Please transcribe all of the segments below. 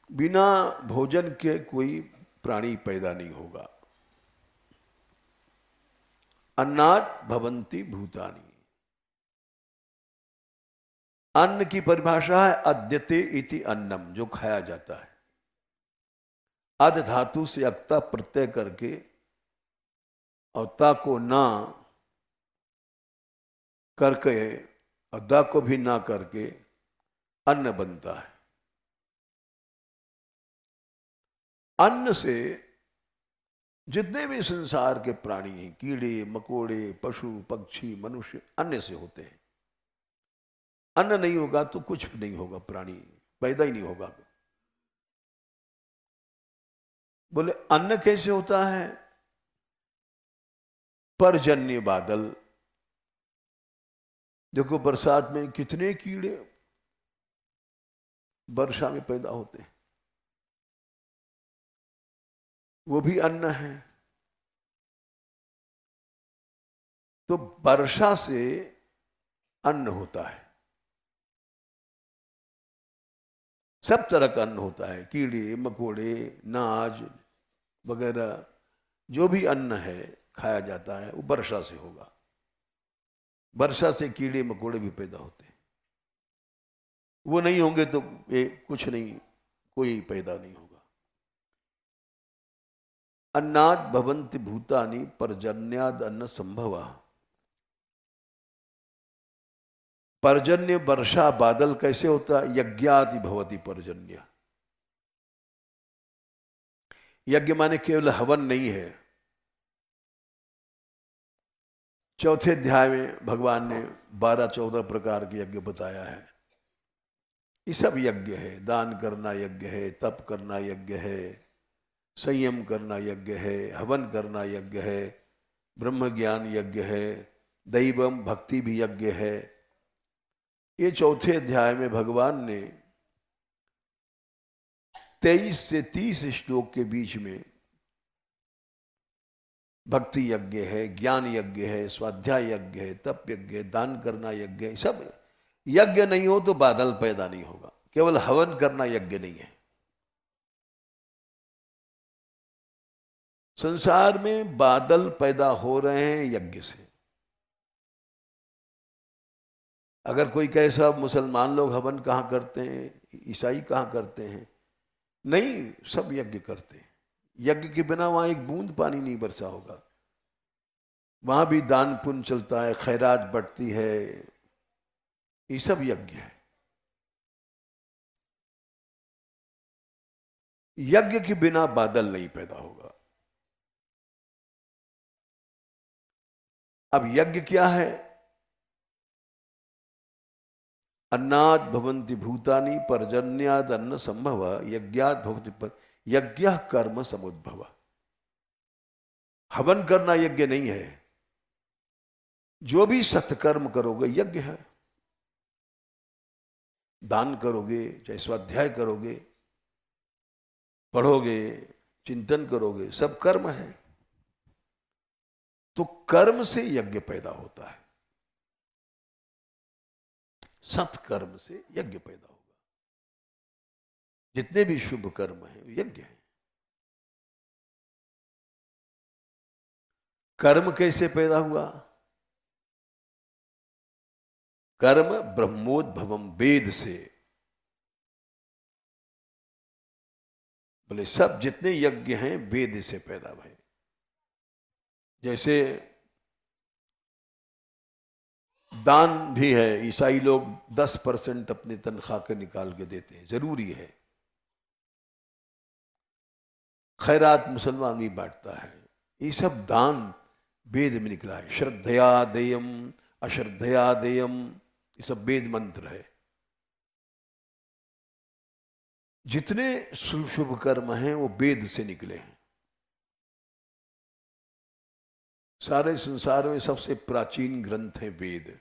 बिना भोजन के कोई प्राणी पैदा नहीं होगा। अन्नात् भवन्ति भूतानि। अन्न की परिभाषा है अद्यते इति अन्नम, जो खाया जाता है। अध धातु से अक्ता प्रत्यय करके और ता को ना करके और दा को भी ना करके अन्न बनता है। अन्न से जितने भी संसार के प्राणी हैं, कीड़े मकोड़े पशु पक्षी मनुष्य, अन्न से होते हैं। अन्न नहीं होगा तो कुछ भी नहीं होगा, प्राणी पैदा ही नहीं होगा। बोले अन्न कैसे होता है? पर्जन्य बादल। देखो बरसात में कितने कीड़े वर्षा में पैदा होते हैं, वो भी अन्न है। तो वर्षा से अन्न होता है, सब तरह का अन्न होता है। कीड़े मकोड़े नाज वगैरह जो भी अन्न है खाया जाता है वो वर्षा से होगा। वर्षा से कीड़े मकोड़े भी पैदा होते हैं, वो नहीं होंगे तो ये कुछ नहीं, कोई पैदा नहीं होगा। अन्नाद भवन्ति भूतानि पर्जन्याद अन्न संभव। पर्जन्य वर्षा बादल कैसे होता है? यज्ञादि भवति पर्जन्य। यज्ञ माने केवल हवन नहीं है। चौथे अध्याय में भगवान ने 12-14 प्रकार के यज्ञ बताया है। ये सब यज्ञ है। दान करना यज्ञ है, तप करना यज्ञ है, संयम करना यज्ञ है, हवन करना यज्ञ है, ब्रह्म ज्ञान यज्ञ है, दैवम भक्ति भी यज्ञ है। ये चौथे अध्याय में भगवान ने 23 से 30 श्लोक के बीच में भक्ति यज्ञ है, ज्ञान यज्ञ है, स्वाध्याय यज्ञ है, तप यज्ञ है, दान करना यज्ञ है। सब यज्ञ नहीं हो तो बादल पैदा नहीं होगा। केवल हवन करना यज्ञ नहीं है। संसार में बादल पैदा हो रहे हैं यज्ञ से। अगर कोई कहे साहब मुसलमान लोग हवन कहाँ करते हैं, ईसाई कहाँ करते हैं, नहीं, सब यज्ञ करते हैं। यज्ञ के बिना वहां एक बूंद पानी नहीं बरसा होगा। वहां भी दान पुण्य चलता है, खैरात बढ़ती है, ये सब यज्ञ है। यज्ञ के बिना बादल नहीं पैदा होगा। अब यज्ञ क्या है? अन्नाद भवन्ति भूतानि पर्जन्याद अन्न संभव यज्ञात भवति पर यज्ञ कर्म समुद्भव। हवन करना यज्ञ नहीं है। जो भी सत्कर्म करोगे यज्ञ है। दान करोगे, चाहे स्वाध्याय करोगे, पढ़ोगे, चिंतन करोगे, सब कर्म है। तो कर्म से यज्ञ पैदा होता है। सत्कर्म से यज्ञ पैदा होगा। जितने भी शुभ कर्म हैं वो यज्ञ है। कर्म कैसे पैदा हुआ? कर्म ब्रह्मोद्भवम, वेद से। बोले सब जितने यज्ञ हैं वेद से पैदा हुए। जैसे दान भी है। ईसाई लोग 10% अपनी तनख्वाह के निकाल के देते हैं, जरूरी है। खैरात मुसलमान भी बांटता है। ये सब दान वेद में निकला है। श्रद्धया देयम अश्रद्धया देयम, ये सब वेद मंत्र है। जितने शुभ कर्म हैं वो वेद से निकले हैं। सारे संसार में सबसे प्राचीन ग्रंथ है वेद।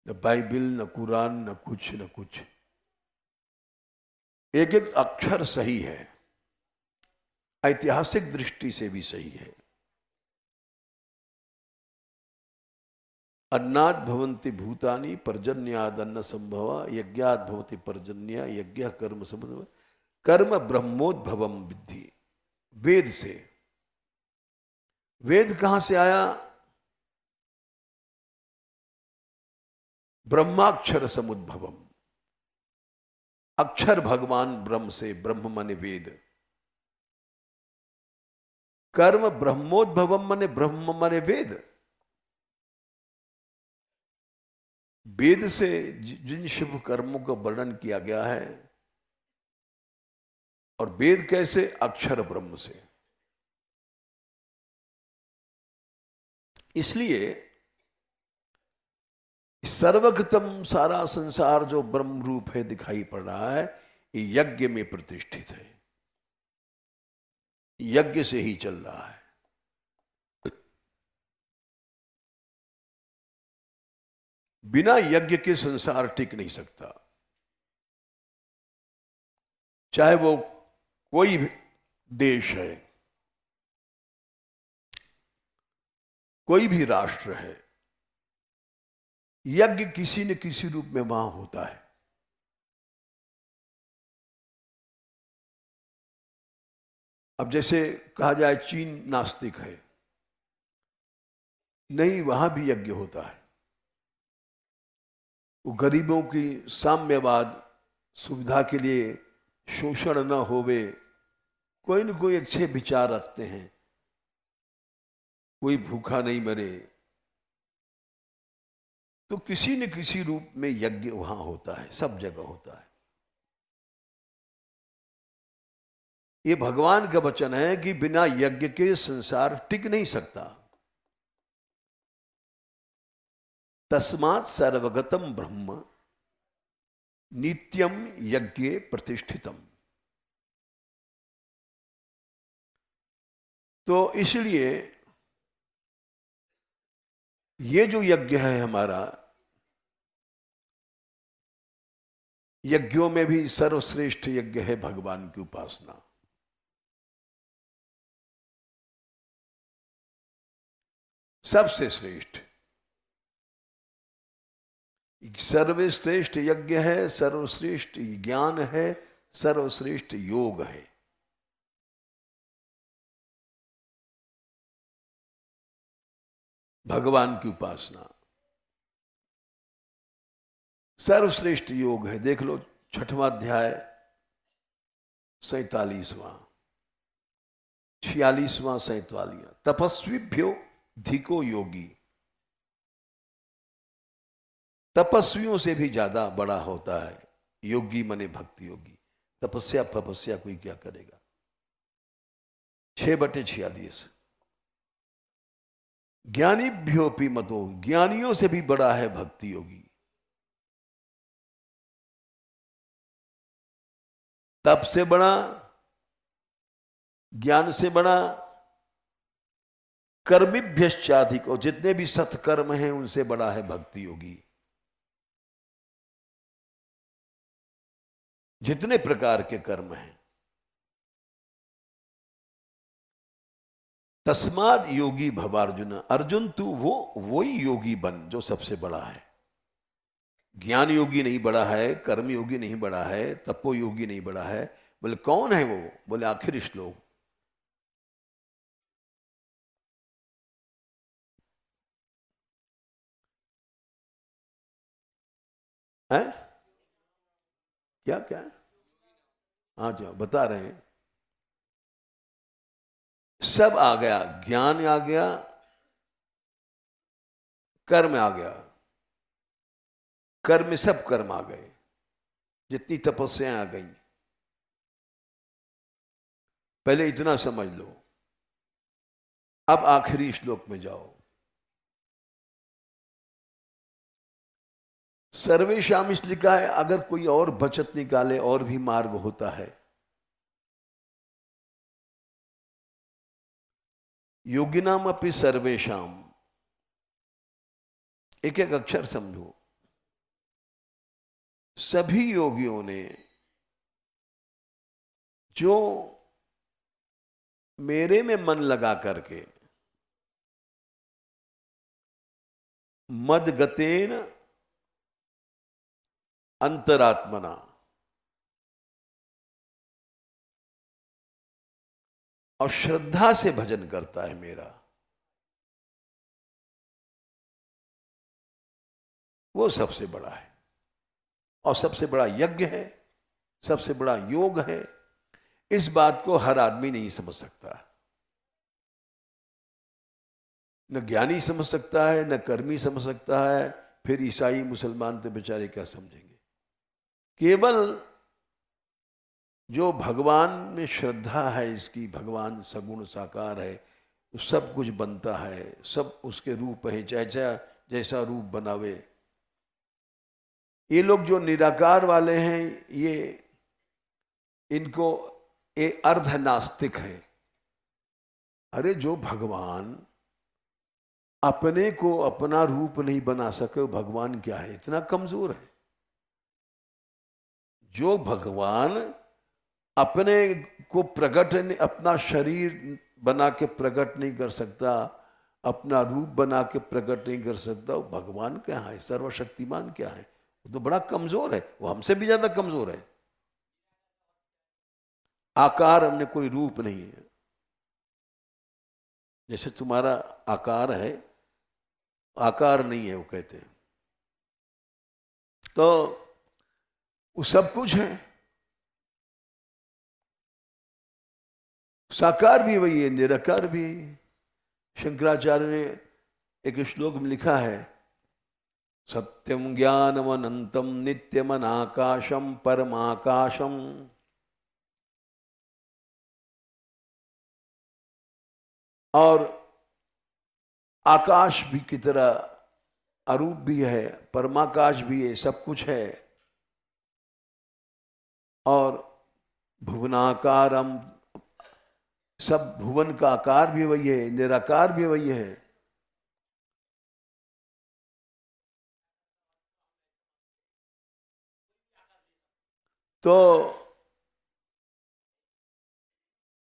न बाइबल, न कुरान, न कुछ। एक एक अक्षर सही है, ऐतिहासिक दृष्टि से भी सही है। अन्नाद भवन्ति भूतानि पर्जन्याद अन्न संभव यज्ञाद भवति पर्जन्य यज्ञ कर्म संभव कर्म ब्रह्मोद्भवम विद्धि, वेद से। वेद कहां से आया? ब्रह्माक्षर समुद्भवम, अक्षर भगवान ब्रह्म से, ब्रह्म माने वेद। कर्म ब्रह्मोद्भवम माने ब्रह्म माने वेद। वेद से जिन शुभ कर्मों का वर्णन किया गया है, और वेद कैसे? अक्षर ब्रह्म से। इसलिए सर्वगतम सारा संसार जो ब्रह्म रूप है दिखाई पड़ रहा है, ये यज्ञ में प्रतिष्ठित है, यज्ञ से ही चल रहा है। बिना यज्ञ के संसार टिक नहीं सकता। चाहे वो कोई भी देश है, कोई भी राष्ट्र है, यज्ञ किसी न किसी रूप में वहां होता है। अब जैसे कहा जाए चीन नास्तिक है, नहीं, वहां भी यज्ञ होता है। वो गरीबों की साम्यवाद सुविधा के लिए शोषण न होवे, कोई न कोई अच्छे विचार रखते हैं, कोई भूखा नहीं मरे, तो किसी न किसी रूप में यज्ञ वहां होता है, सब जगह होता है। ये भगवान का वचन है कि बिना यज्ञ के संसार टिक नहीं सकता। तस्मात् सर्वगतम ब्रह्म नित्यम यज्ञे प्रतिष्ठितम। तो इसलिए ये जो यज्ञ है हमारा, यज्ञों में भी सर्वश्रेष्ठ यज्ञ है भगवान की उपासना। सबसे श्रेष्ठ, सर्वश्रेष्ठ यज्ञ है, सर्वश्रेष्ठ ज्ञान है, सर्वश्रेष्ठ योग है। भगवान की उपासना सर्वश्रेष्ठ योग है। देख लो 6वां अध्याय 47वां 46वां 47वां, तपस्वीभ्यो धिको योगी। तपस्वियों से भी ज्यादा बड़ा होता है योगी, मने भक्ति योगी। तपस्या तपस्या कोई क्या करेगा। 6/46। ज्ञानीभ्योपि मतो, ज्ञानियों से भी बड़ा है भक्ति योगी। तप से बड़ा, ज्ञान से बड़ा, कर्मिभ्यश्चाधिक, और जितने भी सत्कर्म हैं उनसे बड़ा है भक्ति योगी। जितने प्रकार के कर्म हैं, तस्माद योगी भवार्जुन, अर्जुन तू वही योगी बन जो सबसे बड़ा है। ज्ञान योगी नहीं बड़ा है, कर्म योगी नहीं बड़ा है, तपो योगी नहीं बड़ा है। बोले कौन है वो? बोले आखिरी श्लोक, है क्या क्या? हाँ जो बता रहे हैं, सब आ गया, ज्ञान आ गया, कर्म आ गया, कर्म में सब कर्म आ गए, जितनी तपस्याएं आ गई। पहले इतना समझ लो, अब आखिरी श्लोक में जाओ। सर्वेशाम इस लिखा है, अगर कोई और बचत निकाले और भी मार्ग होता है। योगिनाम अपि सर्वेशाम, एक एक अक्षर समझो। सभी योगियों ने जो मेरे में मन लगा करके मदगतेन अंतरात्मना, और श्रद्धा से भजन करता है मेरा, वो सबसे बड़ा है और सबसे बड़ा यज्ञ है, सबसे बड़ा योग है। इस बात को हर आदमी नहीं समझ सकता, न ज्ञानी समझ सकता है, न कर्मी समझ सकता है, फिर ईसाई मुसलमान तो बेचारे क्या समझेंगे। केवल जो भगवान में श्रद्धा है, इसकी भगवान सगुण साकार है, सब कुछ बनता है, सब उसके रूप है, चाहे जैसा रूप बनावे। ये लोग जो निराकार वाले हैं, ये इनको ये अर्ध नास्तिक है। अरे जो भगवान अपने को अपना रूप नहीं बना सके, वो भगवान क्या है? इतना कमजोर है। जो भगवान अपने को प्रकट नहीं, अपना शरीर बना के प्रकट नहीं कर सकता, अपना रूप बना के प्रकट नहीं कर सकता, वो भगवान क्या है? सर्वशक्तिमान क्या है? वो तो बड़ा कमजोर है, वो हमसे भी ज्यादा कमजोर है। आकार हमने कोई रूप नहीं है। जैसे तुम्हारा आकार है, आकार नहीं है वो कहते हैं। तो वो सब कुछ है। साकार भी वही है, निराकार भी। शंकराचार्य ने एक श्लोक में लिखा है, सत्यम ज्ञानम अनंतम नित्यम अनाकाशम परमाकाशम। और आकाश भी की तरह अरूप भी है, परमाकाश भी है, सब कुछ है। और भुवनाकारम, सब भुवन का आकार भी वही है, निराकार भी वही है। तो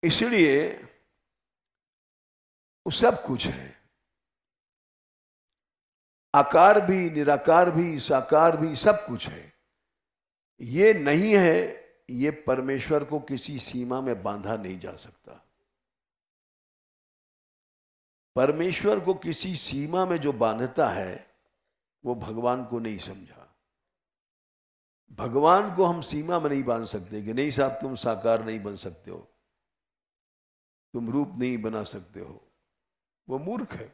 इसलिए वो सब कुछ है, आकार भी, निराकार भी, साकार भी, सब कुछ है। ये नहीं है, ये परमेश्वर को किसी सीमा में बांधा नहीं जा सकता। परमेश्वर को किसी सीमा में जो बांधता है, वो भगवान को नहीं समझा। भगवान को हम सीमा में नहीं बांध सकते कि नहीं साहब तुम साकार नहीं बन सकते हो, तुम रूप नहीं बना सकते हो। वो मूर्ख है।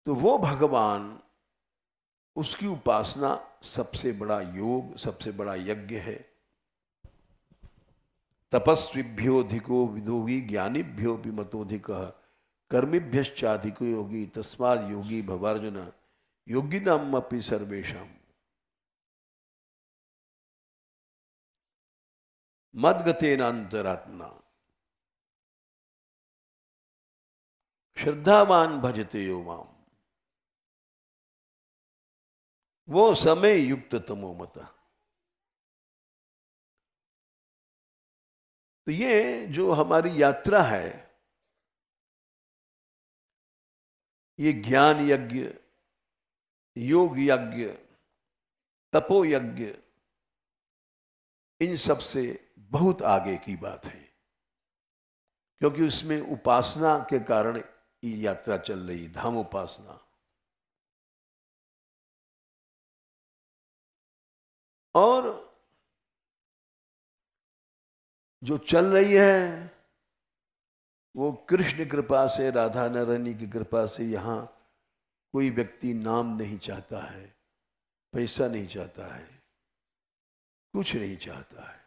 तो वो भगवान, उसकी उपासना सबसे बड़ा योग, सबसे बड़ा यज्ञ है। तपस्विभ्योधिको विदोगी ज्ञानीभ्यो भी मतोधिक कर्मिभ्यश्चाधिको योगी तस्माद योगी भवार्जुन योगिनाम अपि सर्वेशम। मद्गतेनांतरात्मना श्रद्धावान भजते यो माम, वो समय युक्त तमो मत। तो ये जो हमारी यात्रा है, ये ज्ञान यज्ञ, योग यज्ञ, तपो यज्ञ, इन सब से बहुत आगे की बात है, क्योंकि उसमें उपासना के कारण ये यात्रा चल रही, धाम उपासना। और जो चल रही है वो कृष्ण कृपा से, राधा नारायणी की कृपा से। यहाँ कोई व्यक्ति नाम नहीं चाहता है, पैसा नहीं चाहता है, कुछ नहीं चाहता है।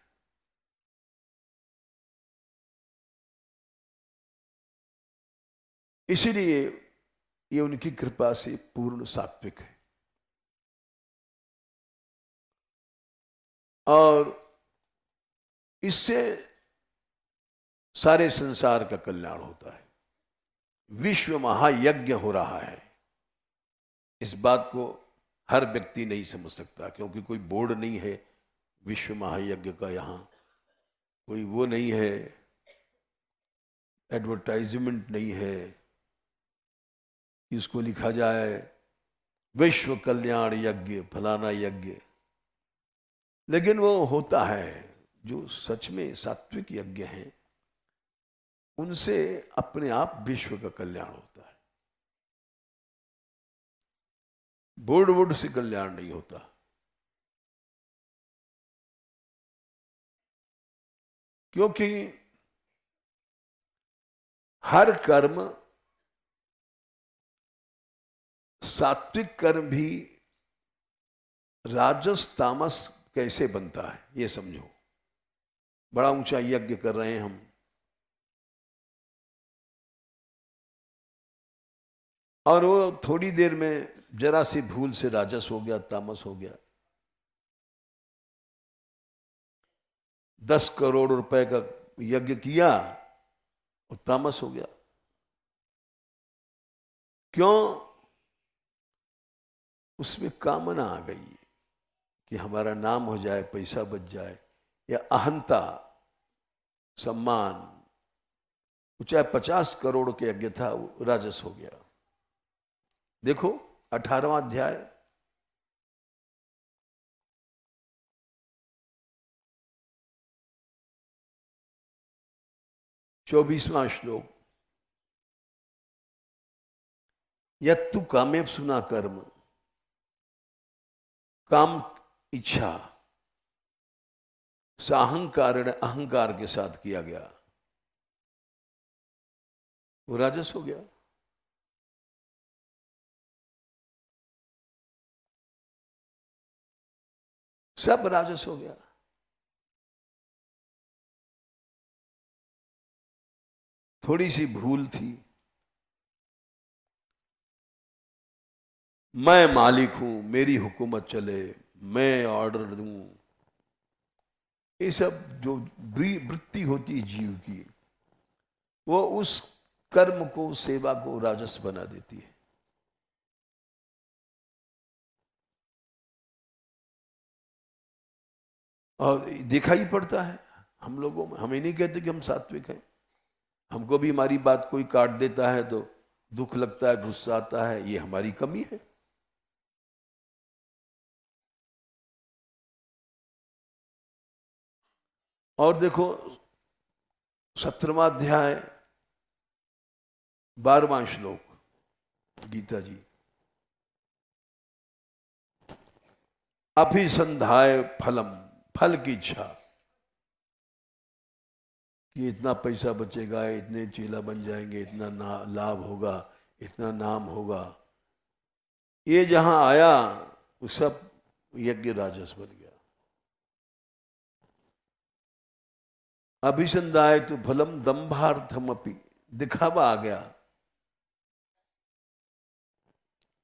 इसीलिए ये उनकी कृपा से पूर्ण सात्विक है। और इससे सारे संसार का कल्याण होता है। विश्व महायज्ञ हो रहा है, इस बात को हर व्यक्ति नहीं समझ सकता, क्योंकि कोई बोर्ड नहीं है विश्व महायज्ञ का। यहाँ कोई वो नहीं है, एडवर्टाइजमेंट नहीं है कि इसको लिखा जाए विश्व कल्याण यज्ञ, फलाना यज्ञ। लेकिन वो होता है, जो सच में सात्विक यज्ञ हैं उनसे अपने आप विश्व का कल्याण होता है। बोर्ड वोर्ड से कल्याण नहीं होता। क्योंकि हर कर्म, सात्विक कर्म भी राजस तामस कैसे बनता है ये समझो। बड़ा ऊंचा यज्ञ कर रहे हैं हम, और वो थोड़ी देर में जरा सी भूल से राजस हो गया, तामस हो गया। 10 करोड़ रुपए का यज्ञ किया और तामस हो गया। क्यों? उसमें कामना आ गई कि हमारा नाम हो जाए, पैसा बच जाए, या अहंता, सम्मान। चाहे 50 करोड़ के यज्ञ था, वो राजस हो गया। देखो 18वां अध्याय, 24वां श्लोक। यत्तु कामेव सुना कर्म, काम इच्छा साहंकार, अहंकार के साथ किया गया, वो राजस हो गया। सब राजस हो गया। थोड़ी सी भूल थी, मैं मालिक हूं, मेरी हुकूमत चले, मैं ऑर्डर दूं, ये सब जो वृत्ति होती है जीव की, वो उस कर्म को, सेवा को राजस बना देती है। और दिखाई पड़ता है हम लोगों में। हम ये नहीं कहते कि हम सात्विक हैं। हमको भी हमारी बात कोई काट देता है तो दुख लगता है, गुस्सा आता है, ये हमारी कमी है। और देखो 17वां अध्याय 12वां श्लोक, गीता जी। अभिसंधाय फलम, फल की इच्छा कि इतना पैसा बचेगा, इतने चेला बन जाएंगे, इतना लाभ होगा, इतना नाम होगा, ये जहां आया वो सब यज्ञ राजस बन गया। अभिसंधाय तो फलम दंभार्थम अपि, दिखावा आ गया।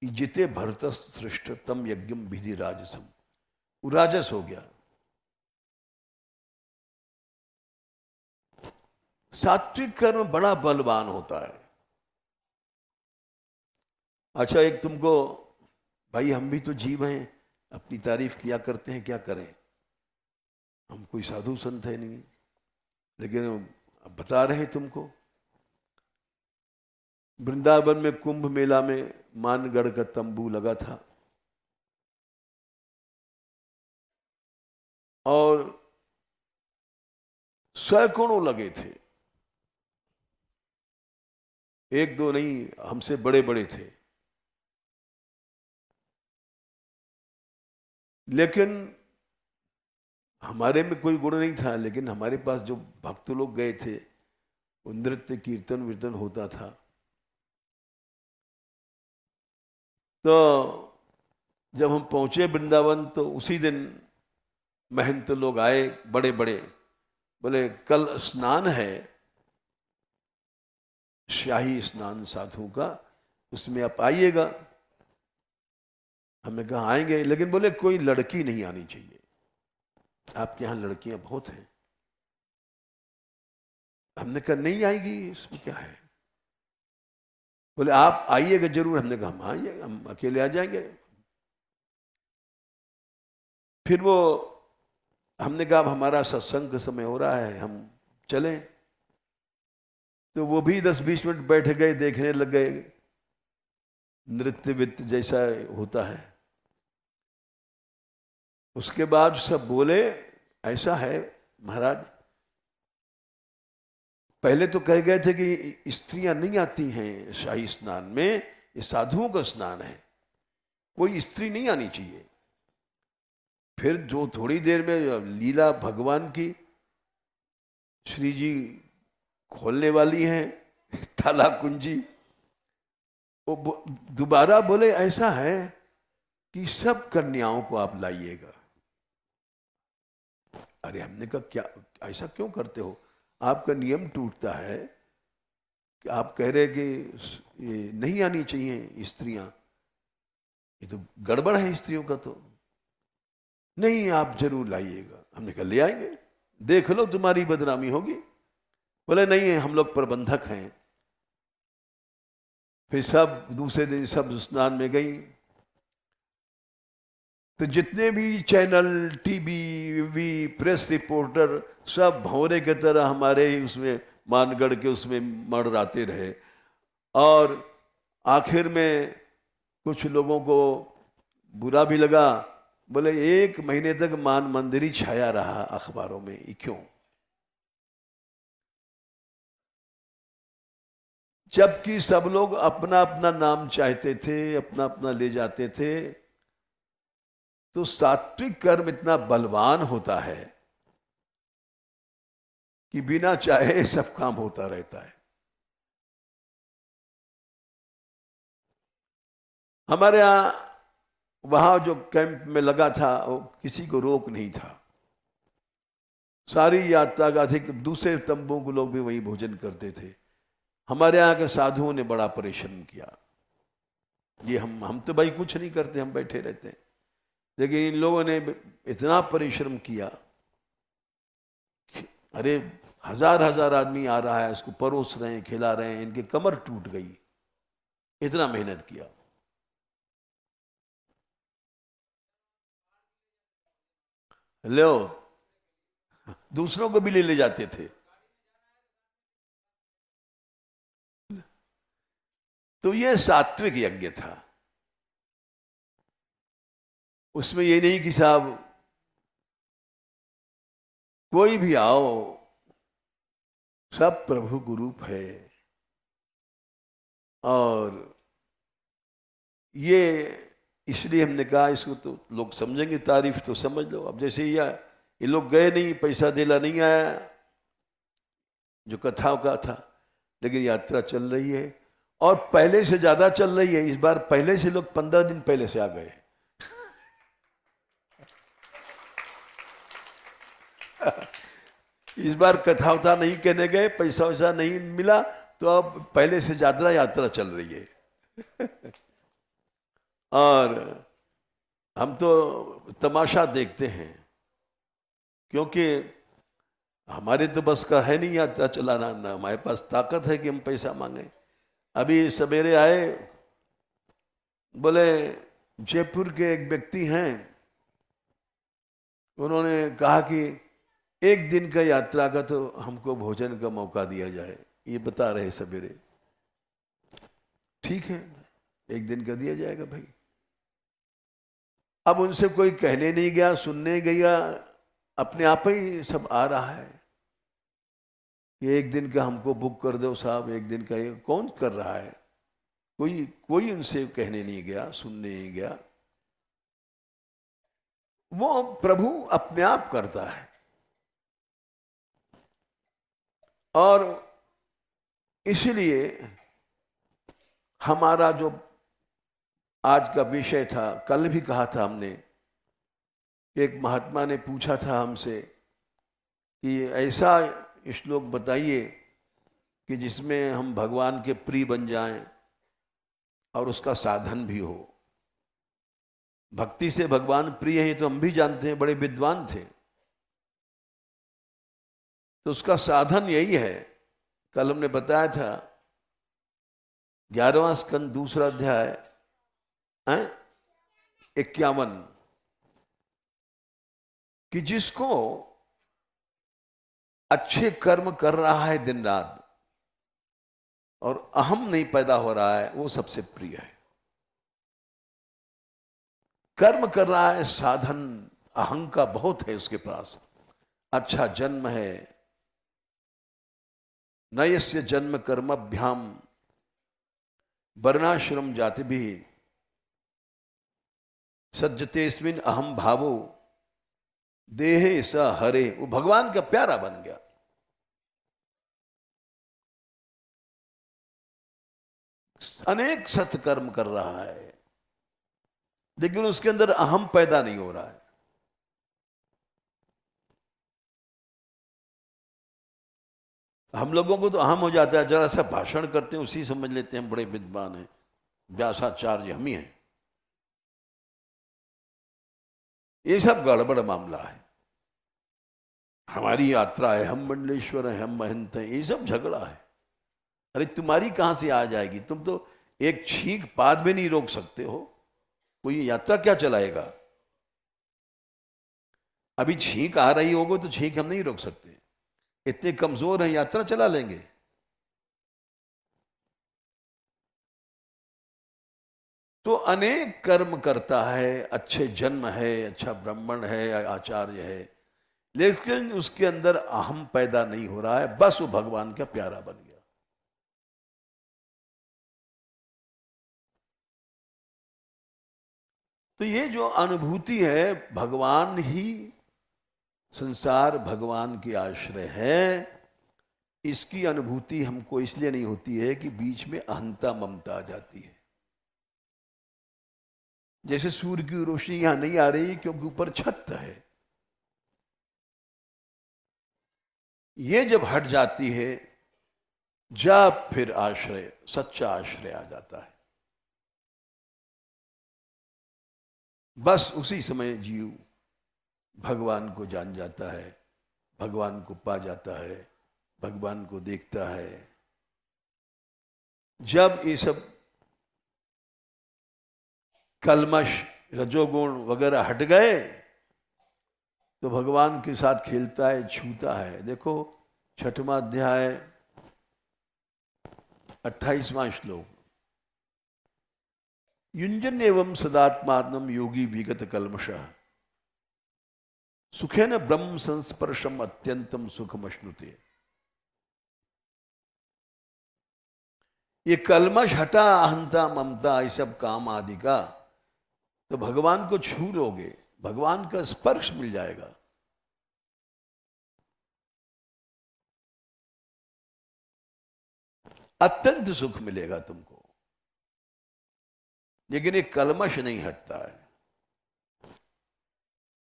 जिते भरत सृष्ट तम यज्ञम विधि राजसम, राजस हो गया। सात्विक कर्म बड़ा बलवान होता है। अच्छा, एक तुमको, भाई हम भी तो जीव हैं, अपनी तारीफ किया करते हैं, क्या करें, हम कोई साधु संत है नहीं, लेकिन अब बता रहे हैं तुमको। वृंदावन में कुंभ मेला में मानगढ़ का तंबू लगा था, और सैकड़ों लगे थे, एक दो नहीं, हमसे बड़े बड़े थे। लेकिन हमारे में कोई गुण नहीं था, लेकिन हमारे पास जो भक्त लोग गए थे, नृत्य कीर्तन वीर्तन होता था। तो जब हम पहुंचे वृंदावन, तो उसी दिन महंत लोग आए बड़े बड़े, बोले कल स्नान है, शाही स्नान साधुओं का, उसमें आप आइएगा। हमने कहा आएंगे, लेकिन बोले कोई लड़की नहीं आनी चाहिए, आपके यहां लड़कियां बहुत हैं। हमने कहा नहीं आएगी, इसमें क्या है। बोले आप आइएगा जरूर। हमने कहा हम आइएगा, हम अकेले आ जाएंगे। फिर वो, हमने कहा अब हमारा सत्संग का समय हो रहा है, हम चलें। तो वो भी 10-20 मिनट बैठ गए, देखने लग गए, नृत्य वित्त जैसा होता है। उसके बाद सब बोले ऐसा है महाराज, पहले तो कह गए थे कि स्त्रियां नहीं आती हैं शाही स्नान में, ये साधुओं का स्नान है, कोई स्त्री नहीं आनी चाहिए। फिर जो थोड़ी देर में लीला भगवान की श्री जी खोलने वाली हैं ताला कुंजी, वो दोबारा बोले ऐसा है कि सब कन्याओं को आप लाइएगा। अरे हमने कहा क्या, ऐसा क्यों करते हो, आपका नियम टूटता है कि आप कह रहे कि ये नहीं आनी चाहिए स्त्रियां, ये तो गड़बड़ है स्त्रियों का। तो नहीं आप जरूर लाइएगा। हमने कहा ले आएंगे, देख लो तुम्हारी बदनामी होगी। बोले नहीं है, हम लोग प्रबंधक हैं। फिर सब दूसरे दिन सब स्नान में गई, तो जितने भी चैनल, टीवी, प्रेस रिपोर्टर सब भौरे की तरह हमारे ही उसमें मानगढ़ के उसमें मंडराते रहे। और आखिर में कुछ लोगों को बुरा भी लगा, बोले 1 महीने तक मान मंदिर ही छाया रहा अखबारों में, ये क्यों? जबकि सब लोग अपना अपना नाम चाहते थे, अपना अपना ले जाते थे। तो सात्विक कर्म इतना बलवान होता है कि बिना चाहे सब काम होता रहता है। हमारे यहां वहां जो कैंप में लगा था वो किसी को रोक नहीं था, सारी यात्रा का अधिक दूसरे तंबू के लोग भी वही भोजन करते थे। हमारे यहाँ के साधुओं ने बड़ा परिश्रम किया। ये हम तो भाई कुछ नहीं करते, हम बैठे रहते हैं, लेकिन इन लोगों ने इतना परिश्रम किया। अरे हजार हजार आदमी आ रहा है, उसको परोस रहे हैं, खिला रहे हैं, इनकी कमर टूट गई, इतना मेहनत किया। लो दूसरों को भी ले जाते थे। तो ये सात्विक यज्ञ था। उसमें ये नहीं कि साहब कोई भी आओ, सब प्रभु का रूप है। और ये इसलिए हमने कहा इसको तो लोग समझेंगे, तारीफ तो समझ लो। अब जैसे ये लोग गए नहीं, पैसा दिला नहीं आया जो कथाओं का था, लेकिन यात्रा चल रही है और पहले से ज्यादा चल रही है। इस बार पहले से लोग 15 दिन पहले से आ गए। इस बार कथा उथा नहीं कहने गए, पैसा वैसा नहीं मिला, तो अब पहले से ज्यादा यात्रा चल रही है। और हम तो तमाशा देखते हैं, क्योंकि हमारे तो बस का है नहीं यात्रा चलाना, ना हमारे पास ताकत है कि हम पैसा मांगे। अभी सवेरे आए, बोले जयपुर के एक व्यक्ति हैं, उन्होंने कहा कि 1 दिन का यात्रा का तो हमको भोजन का मौका दिया जाए। ये बता रहे सवेरे। ठीक है, 1 दिन का दिया जाएगा भाई। अब उनसे कोई कहने नहीं गया, सुनने गया, अपने आप ही सब आ रहा है कि 1 दिन का हमको बुक कर दो साहब, 1 दिन का। ये कौन कर रहा है? कोई उनसे कहने नहीं गया, सुनने नहीं गया। वो प्रभु अपने आप करता है। और इसलिए हमारा जो आज का विषय था, कल भी कहा था हमने, एक महात्मा ने पूछा था हमसे कि ऐसा श्लोक बताइए कि जिसमें हम भगवान के प्रिय बन जाएं और उसका साधन भी हो। भक्ति से भगवान प्रिय हैं तो हम भी जानते हैं, बड़े विद्वान थे। तो उसका साधन यही है। कल हमने बताया था 11वां स्कंद 2रा अध्याय 51 कि जिसको अच्छे कर्म कर रहा है दिन रात और अहम नहीं पैदा हो रहा है, वो सबसे प्रिय है। कर्म कर रहा है, साधन अहं का बहुत है उसके पास, अच्छा जन्म है, नयस्य जन्म कर्मभ्याम वर्णाश्रम जाति भी सज्जतेस्मिन अहम भावो देहे स हरे, वो भगवान का प्यारा बन गया। अनेक सत्कर्म कर रहा है लेकिन उसके अंदर अहम पैदा नहीं हो रहा है। हम लोगों को तो अहम हो जाता है, जरा सा भाषण करते हैं उसी समझ लेते हैं हम बड़े विद्वान हैं, व्यासाचार्य हम ही हैं। ये सब गड़बड़ मामला है। हमारी यात्रा है, हम मंडलेश्वर हैं, हम महंत हैं, ये सब झगड़ा है। अरे तुम्हारी कहां से आ जाएगी? तुम तो एक छींक पाद भी नहीं रोक सकते हो, कोई यात्रा क्या चलाएगा? अभी छींक आ रही होगी तो छींक हम नहीं रोक सकते, इतने कमजोर हैं, यात्रा चला लेंगे। तो अनेक कर्म करता है, अच्छे जन्म है, अच्छा ब्राह्मण है, आचार्य है, लेकिन उसके अंदर अहम पैदा नहीं हो रहा है, बस वो भगवान का प्यारा बन गया। तो ये जो अनुभूति है, भगवान ही संसार भगवान के आश्रय है, इसकी अनुभूति हमको इसलिए नहीं होती है कि बीच में अहंता ममता आ जाती है। जैसे सूर्य की रोशनी यहां नहीं आ रही क्योंकि ऊपर छत है, ये जब हट जाती है जब फिर आश्रय, सच्चा आश्रय आ जाता है। बस उसी समय जीव भगवान को जान जाता है, भगवान को पा जाता है, भगवान को देखता है। जब ये सब कलमश रजोगुण वगैरह हट गए तो भगवान के साथ खेलता है, छूता है। देखो 6वां अध्याय 28वां श्लोक, युंजन एवं सदात्मात्मम योगी विगत कलमशः सुखेन ब्रह्म संस्पर्शम अत्यंतम सुखमश्नुते। ये कलमश हटा, अहंता ममता ये सब काम आदि का, तो भगवान को छू लोगे, भगवान का स्पर्श मिल जाएगा। अत्यंत सुख मिलेगा तुमको। लेकिन एक कलमश नहीं हटता है,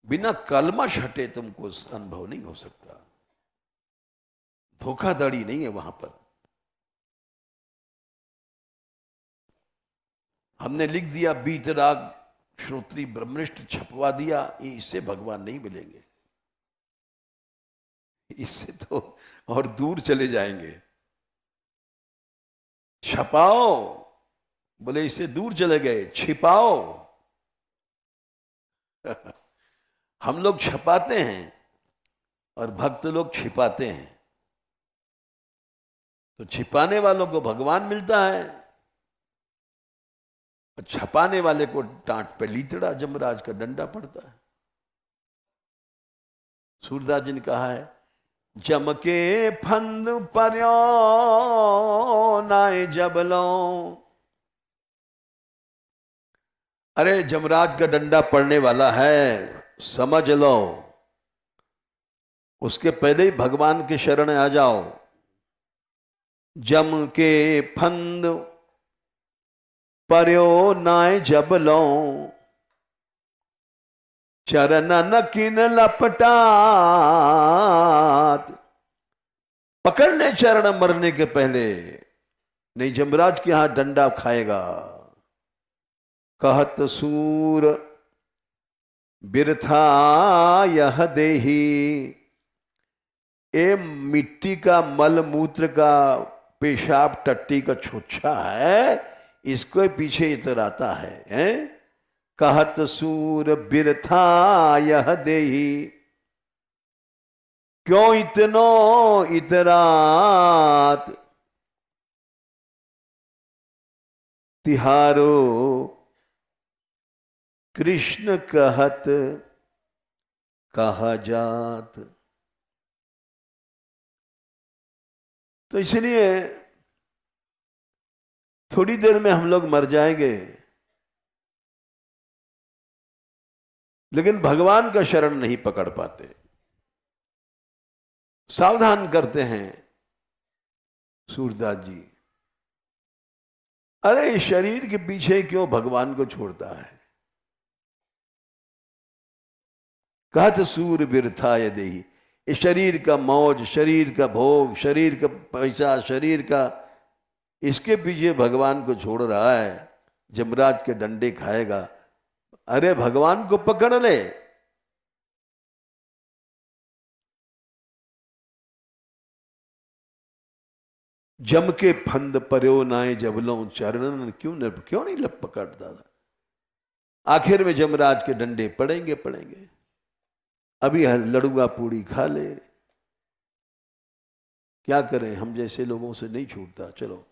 बिना कलमश हटे तुमको अनुभव नहीं हो सकता। धोखाधड़ी नहीं है वहां पर। हमने लिख दिया बीतराग श्रोत्री ब्रह्मनिष्ठ छपवा दिया, इससे भगवान नहीं मिलेंगे, इससे तो और दूर चले जाएंगे। छपाओ, बोले इससे दूर चले गए, छिपाओ। हम लोग छपाते हैं और भक्त लोग छिपाते हैं। तो छिपाने वालों को भगवान मिलता है, छपाने वाले को टांट पे लीतड़ा जमराज का डंडा पड़ता है। सूरदास जी ने कहा है, जम के फंद पर्यो नाय जबलो। अरे जमराज का डंडा पड़ने वाला है, समझ लो, उसके पहले ही भगवान के शरण आ जाओ। जम के फंद पर्यो नाय जबलो, चरण किन लपटात। पकड़ने चरण मरने के पहले, नहीं जमराज के यहां डंडा खाएगा। कहत सूर बिरथा यह देही, ए मिट्टी का मल मूत्र का पेशाब टट्टी का छुच्छा है, इसको पीछे इतराता है। कहत सूर बिरथा यह देही, क्यों इतनो इतरात। तिहारो कृष्ण कहत कहा जात। तो इसलिए थोड़ी देर में हम लोग मर जाएंगे, लेकिन भगवान का शरण नहीं पकड़ पाते। सावधान करते हैं सूरदास जी, अरे इस शरीर के पीछे क्यों भगवान को छोड़ता है। कहत सूर बिरथा यदेहि, इस शरीर का मौज, शरीर का भोग, शरीर का पैसा, शरीर का, इसके पीछे भगवान को छोड़ रहा है, जमराज के डंडे खाएगा। अरे भगवान को पकड़ ले। जम के फंद पर्यो नाए जबलों चरणन, क्यों नहीं लप पकड़ता था। आखिर में जमराज के डंडे पड़ेंगे। अभी लड़ुआ पूड़ी खा ले, क्या करें, हम जैसे लोगों से नहीं छूटता। चलो।